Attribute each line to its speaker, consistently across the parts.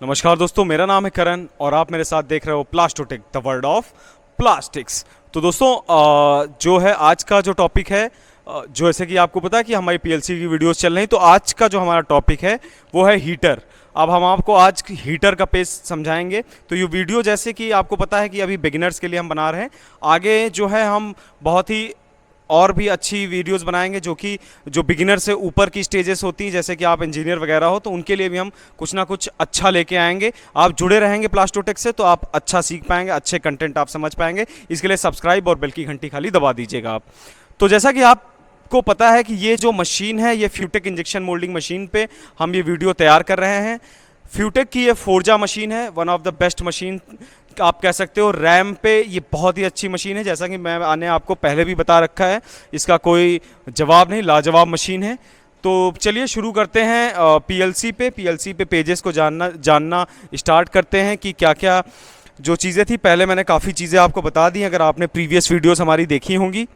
Speaker 1: नमस्कार दोस्तों, मेरा नाम है करण और आप मेरे साथ देख रहे हो प्लास्टोटेक द वर्ल्ड ऑफ प्लास्टिक्स। तो दोस्तों जो है आज का जो टॉपिक है, जो जैसे कि आपको पता है कि हमारी पीएलसी की वीडियोस चल रही हैं, तो आज का जो हमारा टॉपिक है वो है हीटर। अब हम आपको आज हीटर का पेज समझाएंगे। तो ये वीडियो जैसे कि आपको पता है कि अभी बिगिनर्स के लिए हम बना रहे हैं, आगे जो है हम बहुत ही और भी अच्छी वीडियोस बनाएंगे जो बिगिनर से ऊपर की स्टेजेस होती हैं, जैसे कि आप इंजीनियर वगैरह हो, तो उनके लिए भी हम कुछ ना कुछ अच्छा लेके आएंगे। आप जुड़े रहेंगे प्लास्टोटेक से तो आप अच्छा सीख पाएंगे, अच्छे कंटेंट आप समझ पाएंगे। इसके लिए सब्सक्राइब और बेल की घंटी खाली दबा दीजिएगा आप। तो जैसा कि आपको पता है कि ये जो मशीन है, ये फ्यूटेक इंजेक्शन मोल्डिंग मशीन पे हम ये वीडियो तैयार कर रहे हैं। फ्यूटेक की ये फोर्जा मशीन है, one of the best machine आप कह सकते हो। रैम पे ये बहुत ही अच्छी मशीन है, जैसा कि मैंने आपको पहले भी बता रखा है, इसका कोई जवाब नहीं, लाजवाब मशीन है। तो चलिए शुरू करते हैं पीएलसी पे पेजेस को जानना स्टार्ट करते हैं कि क्या क्या जो चीज़ें थी। पहले मैंने काफ़ी चीज़ें आपको बता दी अगर आपने प्रीवियस वीडियोस हमारी देखी होंगी।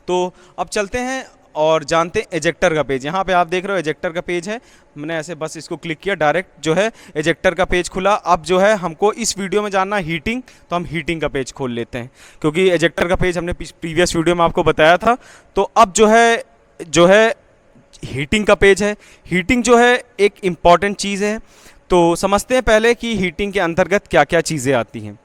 Speaker 1: तो अब चलते हैं और जानते हैं एजेक्टर का पेज। यहाँ पे आप देख रहे हो एजेक्टर का पेज है। मैंने ऐसे बस इसको क्लिक किया, डायरेक्ट जो है एजेक्टर का पेज खुला। अब जो है हमको इस वीडियो में जानना हीटिंग, तो हम हीटिंग का पेज खोल लेते हैं, क्योंकि एजेक्टर का पेज हमने प्रीवियस वीडियो में आपको बताया था। तो अब जो है हीटिंग का पेज है। हीटिंग जो है एक इम्पॉर्टेंट चीज़ है, तो समझते हैं पहले कि हीटिंग के अंतर्गत क्या क्या चीज़ें आती हैं।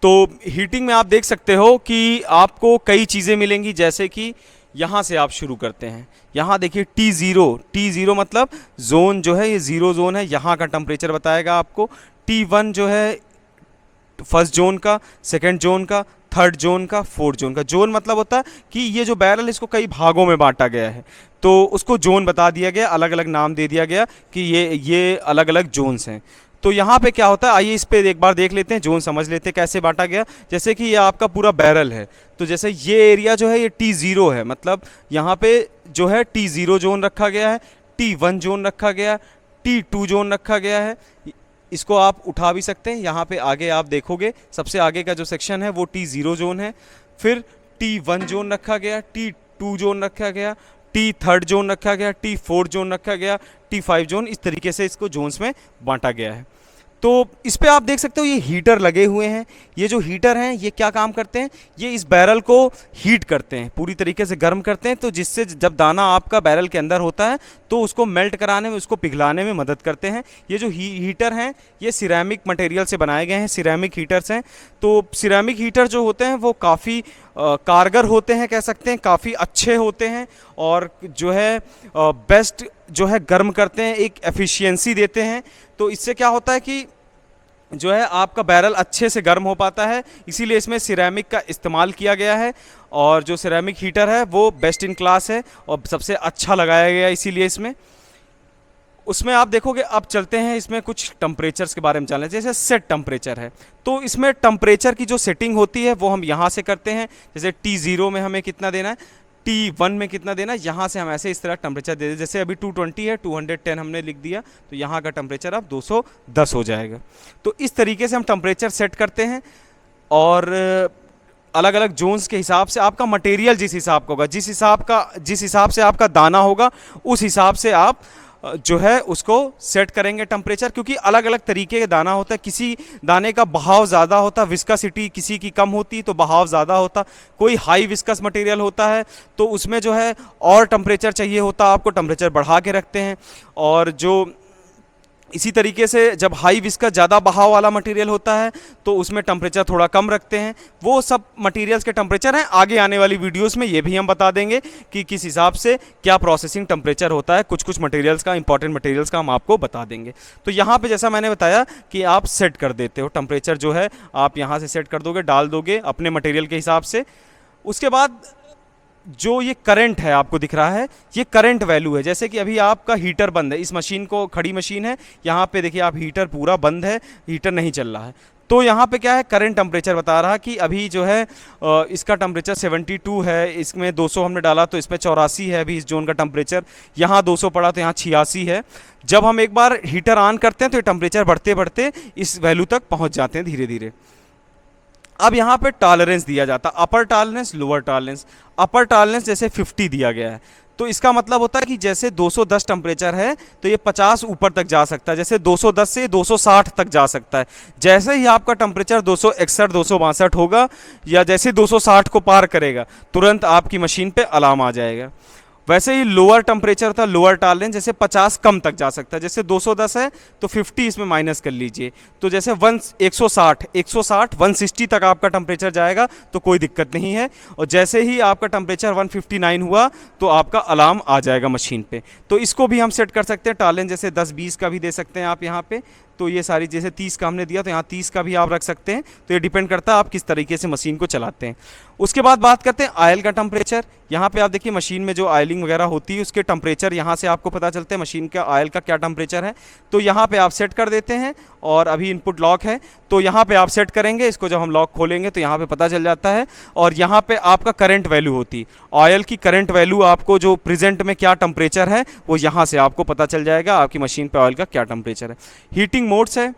Speaker 1: तो हीटिंग में आप देख सकते हो कि आपको कई चीज़ें मिलेंगी, जैसे कि यहाँ से आप शुरू करते हैं। यहाँ देखिए T0 मतलब जोन जो है, ये ज़ीरो जोन है, यहाँ का टेम्परेचर बताएगा आपको। T1 जो है फर्स्ट जोन का, सेकंड जोन का, थर्ड जोन का, फोर्थ जोन का। जोन मतलब होता है कि ये जो बैरल, इसको कई भागों में बांटा गया है, तो उसको जोन बता दिया गया, अलग अलग नाम दे दिया गया कि ये अलग अलग जोन्स हैं। तो यहाँ पे क्या होता है, आइए इस पे एक बार देख लेते हैं, जोन समझ लेते हैं कैसे बांटा गया। जैसे कि ये आपका पूरा बैरल है, तो जैसे ये एरिया जो है ये T0 है, मतलब यहाँ पे जो है T0 जोन रखा गया है, T1 जोन रखा गया, T2 जोन रखा गया है। इसको आप उठा भी सकते हैं। यहाँ पे आगे आप देखोगे सबसे आगे का जो सेक्शन है वो T0 जोन है। फिर T1 जोन रखा गया, T2 जोन रखा गया, T3 जोन रखा गया, T4 जोन रखा गया, T5 जोन। इस तरीके से इसको जोन्स में बांटा गया है। तो इस पे आप देख सकते हो ये हीटर लगे हुए हैं। ये जो हीटर हैं ये क्या काम करते हैं, ये इस बैरल को हीट करते हैं, पूरी तरीके से गर्म करते हैं, तो जिससे जब दाना आपका बैरल के अंदर होता है तो उसको मेल्ट कराने में, उसको पिघलाने में मदद करते हैं। ये जो हीटर हैं ये सिरेमिक मटेरियल से बनाए गए हैं, सिरेमिक हीटर्स हैं। तो सिरेमिक हीटर जो होते हैं वो काफ़ी कारगर होते हैं, कह सकते हैं काफ़ी अच्छे होते हैं, और जो है बेस्ट जो है गर्म करते हैं, एक एफिशिएंसी देते हैं। तो इससे क्या होता है कि जो है आपका बैरल अच्छे से गर्म हो पाता है, इसीलिए इसमें सिरेमिक का इस्तेमाल किया गया है। और जो सिरेमिक हीटर है वो बेस्ट इन क्लास है और सबसे अच्छा लगाया गया, इसीलिए उसमें आप देखोगे। अब चलते हैं इसमें कुछ टेम्परेचर्स के बारे में जान लें। जैसे सेट टेम्परेचर है, तो इसमें टेम्परेचर की जो सेटिंग होती है वो हम यहाँ से करते हैं। जैसे T0 में हमें कितना देना है, T1 में कितना देना है, यहाँ से हम ऐसे इस तरह टेम्परेचर दे दें। जैसे अभी 220 है, 210 हमने लिख दिया, तो यहाँ का टेम्परेचर अब 210 हो जाएगा। तो इस तरीके से हम टेम्परेचर सेट करते हैं। और अलग अलग जोन्स के हिसाब से आपका मटेरियल जिस हिसाब का होगा, जिस हिसाब से आपका दाना होगा, उस हिसाब से आप जो है उसको सेट करेंगे टेम्परेचर। क्योंकि अलग अलग तरीके का दाना होता है, किसी दाने का बहाव ज़्यादा होता है, विस्कसिटी किसी की कम होती तो बहाव ज़्यादा होता। कोई हाई विस्कस मटेरियल होता है तो उसमें जो है और टेम्परेचर चाहिए होता, आपको टेम्परेचर बढ़ा के रखते हैं। और जो इसी तरीके से जब हाई विस्कस ज़्यादा बहाव वाला मटेरियल होता है तो उसमें टेम्परेचर थोड़ा कम रखते हैं। वो सब मटेरियल्स के टेम्परेचर हैं, आगे आने वाली वीडियोस में ये भी हम बता देंगे कि किस हिसाब से क्या प्रोसेसिंग टेम्परेचर होता है। कुछ मटेरियल्स का, इंपॉर्टेंट मटेरियल्स का हम आपको बता देंगे। तो यहाँ पे जैसा मैंने बताया कि आप सेट कर देते हो टेम्परेचर, जो है आप यहाँ से सेट कर दोगे, डाल दोगे अपने मटेरियल के हिसाब से। उसके बाद जो ये करंट है आपको दिख रहा है, ये करंट वैल्यू है। जैसे कि अभी आपका हीटर बंद है, इस मशीन को, खड़ी मशीन है, यहाँ पे देखिए आप हीटर पूरा बंद है, हीटर नहीं चल रहा है। तो यहाँ पे क्या है, करंट टेम्परेचर बता रहा कि अभी जो है इसका टेम्परेचर 72 है, इसमें 200 हमने डाला तो इसमें 84 है अभी इस जोन का टेम्परेचर। यहाँ 200 पड़ा तो यहाँ 86 है। जब हम एक बार हीटर ऑन करते हैं तो ये टेम्परेचर बढ़ते बढ़ते इस वैल्यू तक पहुँच जाते हैं धीरे धीरे। अब यहाँ पे टॉलरेंस दिया जाता है, अपर टॉलरेंस, लोअर टॉलरेंस। अपर टॉलरेंस जैसे 50 दिया गया है, तो इसका मतलब होता है कि जैसे 210 टेम्परेचर है तो ये 50 ऊपर तक जा सकता है, जैसे 210 से 260 तक जा सकता है। जैसे ही आपका टेम्परेचर 261 262 होगा या जैसे 260 को पार करेगा तुरंत आपकी मशीन पे अलार्म आ जाएगा। वैसे ही लोअर टेम्परेचर था, लोअर टॉलरेंस, जैसे 50 कम तक जा सकता है, जैसे 210 है तो 50 इसमें माइनस कर लीजिए, तो जैसे 160 160 तक आपका टेम्परेचर जाएगा तो कोई दिक्कत नहीं है। और जैसे ही आपका टेम्परेचर 159 हुआ तो आपका अलार्म आ जाएगा मशीन पे। तो इसको भी हम सेट कर सकते हैं, टॉलरेंस जैसे 10-20 का भी दे सकते हैं आप यहाँ पे। तो ये सारी जैसे 30 का हमने दिया तो यहाँ 30 का भी आप रख सकते हैं। तो ये डिपेंड करता है आप किस तरीके से मशीन को चलाते हैं। उसके बाद बात करते हैं ऑयल का टेम्परेचर। यहाँ पे आप देखिए मशीन में जो ऑयलिंग वगैरह होती है उसके टेम्परेचर यहाँ से आपको पता चलते हैं मशीन का ऑयल का क्या टेम्परेचर है। तो यहाँ पे आप सेट कर देते हैं और अभी इनपुट लॉक है तो यहाँ पे आप सेट करेंगे, इसको जब हम लॉक खोलेंगे तो यहाँ पे पता चल जाता है। और यहाँ पे आपका करंट वैल्यू होती है, ऑयल की करंट वैल्यू आपको जो प्रेजेंट में क्या टेम्परेचर है वो यहाँ से आपको पता चल जाएगा आपकी मशीन पे ऑयल का क्या टेम्परेचर है। हीटिंग मोड्स है,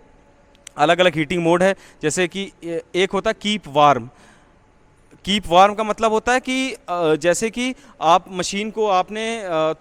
Speaker 1: अलग अलग हीटिंग मोड है, जैसे कि एक होता है कीप वार्म। कीप वार्म का मतलब होता है कि जैसे कि आप मशीन को आपने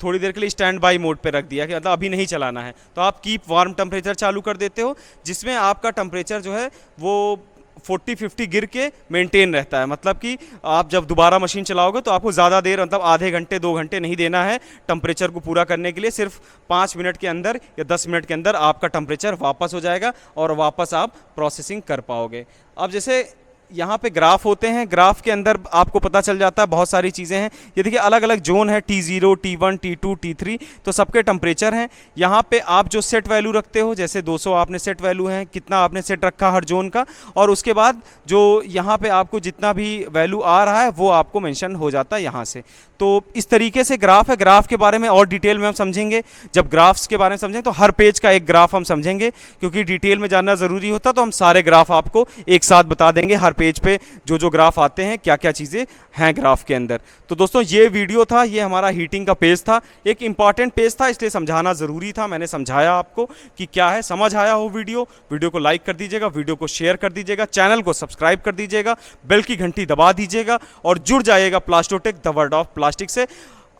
Speaker 1: थोड़ी देर के लिए स्टैंड बाई मोड पे रख दिया कि मतलब अभी नहीं चलाना है, तो आप कीप वार्म टेम्परेचर चालू कर देते हो, जिसमें आपका टेम्परेचर जो है वो 40-50 गिर के मेंटेन रहता है। मतलब कि आप जब दोबारा मशीन चलाओगे तो आपको ज़्यादा देर मतलब आधे घंटे 2 घंटे नहीं देना है टेम्परेचर को पूरा करने के लिए, सिर्फ 5 मिनट के अंदर या 10 मिनट के अंदर आपका टेम्परेचर वापस हो जाएगा और वापस आप प्रोसेसिंग कर पाओगे। अब जैसे यहाँ पे ग्राफ होते हैं, ग्राफ के अंदर आपको पता चल जाता है बहुत सारी चीज़ें हैं। ये देखिए अलग अलग जोन है, T0 T1 T2 T3, तो सबके टेम्परेचर हैं। यहाँ पे आप जो सेट वैल्यू रखते हो, जैसे 200 आपने सेट वैल्यू है, कितना आपने सेट रखा हर जोन का, और उसके बाद जो यहाँ पे आपको जितना भी वैल्यू आ रहा है वो आपको मेंशन हो जाता है यहाँ से। तो इस तरीके से ग्राफ है। ग्राफ के बारे में और डिटेल में हम समझेंगे, जब ग्राफ्स के बारे में समझेंगे तो हर पेज का एक ग्राफ हम समझेंगे, क्योंकि डिटेल में जानना ज़रूरी होता तो हम सारे ग्राफ आपको एक साथ बता देंगे, हर पेज पे जो जो ग्राफ आते हैं क्या क्या चीज़ें हैं ग्राफ के अंदर। तो दोस्तों ये वीडियो था, ये हमारा हीटिंग का पेज था, एक इंपॉर्टेंट पेज था इसलिए समझाना ज़रूरी था, मैंने समझाया आपको कि क्या है। समझ आया हो वीडियो को लाइक कर दीजिएगा, वीडियो को शेयर कर दीजिएगा, चैनल को सब्सक्राइब कर दीजिएगा, बेल की घंटी दबा दीजिएगा और जुड़ जाइएगा प्लास्टोटेक द वर्ल्ड ऑफ प्लास्टिक से।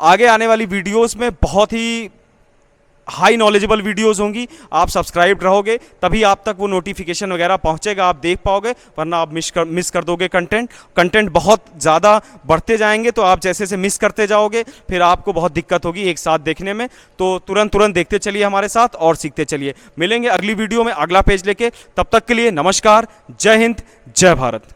Speaker 1: आगे आने वाली वीडियोस में बहुत ही हाई नॉलेजेबल वीडियोस होंगी, आप सब्सक्राइब रहोगे तभी आप तक वो नोटिफिकेशन वगैरह पहुंचेगा, आप देख पाओगे, वरना आप मिस कर दोगे। कंटेंट बहुत ज़्यादा बढ़ते जाएंगे तो आप जैसे से मिस करते जाओगे फिर आपको बहुत दिक्कत होगी एक साथ देखने में। तो तुरंत देखते चलिए हमारे साथ और सीखते चलिए। मिलेंगे अगली वीडियो में अगला पेज लेके, तब तक के लिए नमस्कार, जय हिंद, जय भारत।